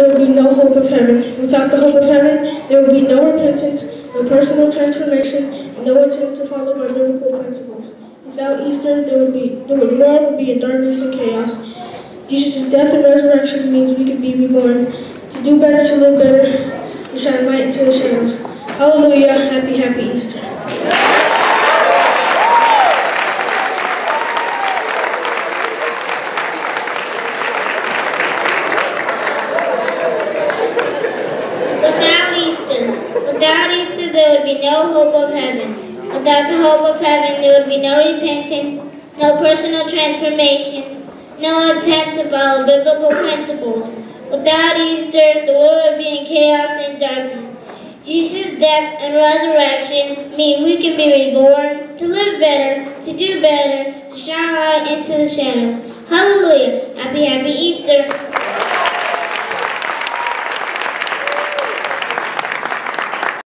there will be no hope of heaven. Without the hope of heaven, there will be no repentance, no personal transformation, and no attempt to follow by biblical principles. Without Easter, the world would be in darkness and chaos. Jesus' death and resurrection means we can be reborn, to do better, to live better, to shine light into the shadows. Hallelujah, happy, happy Easter. Without Easter, there would be no hope of heaven. Without the hope of heaven, there would be no repentance, no personal transformations, no attempt to follow biblical principles. Without Easter, the world would be in chaos and darkness. Jesus' death and resurrection mean we can be reborn, to live better, to do better, to shine light into the shadows. Hallelujah! Happy, happy Easter!